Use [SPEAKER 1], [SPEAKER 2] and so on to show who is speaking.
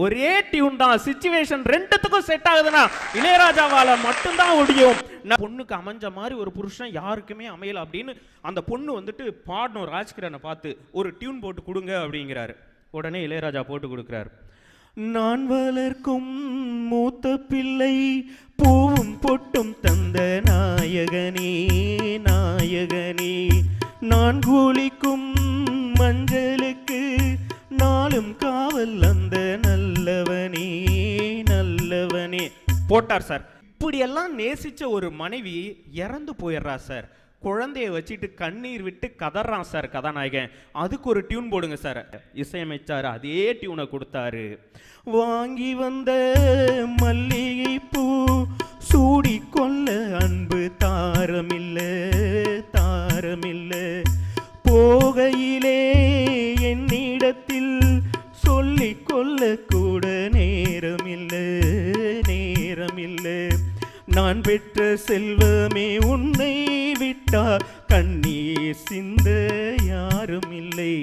[SPEAKER 1] ஒரே டியூன் தான், சிச்சுவேஷன் ரெண்டுத்துக்கும் செட் ஆகுதுன்னா இளையராஜாவால மட்டும்தான் முடியும். பொண்ணுக்கு அமைஞ்ச மாதிரி ஒரு புருஷன் யாருக்குமே அமையல அப்படின்னு அந்த பொண்ணு வந்துட்டு பாடணும். ராஜ்கிரனை பார்த்து ஒரு டியூன் போட்டு கொடுங்க அப்படிங்கிறாரு. உடனே இளையராஜா போட்டு கொடுக்குறாரு. நான் வளர்க்கும் மூத்த பிள்ளை பூவும் பொட்டும் தந்த நாயகனே நாயகனே, நான் குளிக்கும் மஞ்சளுக்கு நாளும் காவல் அந்த நல்லவனே நல்லவனே போட்டார் சார். இப்படியெல்லாம் நேசிச்ச ஒரு மனைவி இறந்து போயிடுறா சார். குழந்தைய வச்சுட்டு கண்ணீர் விட்டு கதறான் சார் கதாநாயகன். அதுக்கு ஒரு டியூன் போடுங்க சார். இசையமைச்சாரு, அதே டியூனை கொடுத்தாரு. வாங்கி வந்த மல்லிகை பூ சூடி கொள்ள அன்பு தாரமில்ல தாரமில்ல, போகையிலே என்னிடத்தில் சொல்லிக் கொள்ள கூட நேரமில்ல நேரமில்ல, நான் பெற்ற செல்வமே உன்னை விட்டா கண்ணீர் சிந்த யாரும் இல்லை.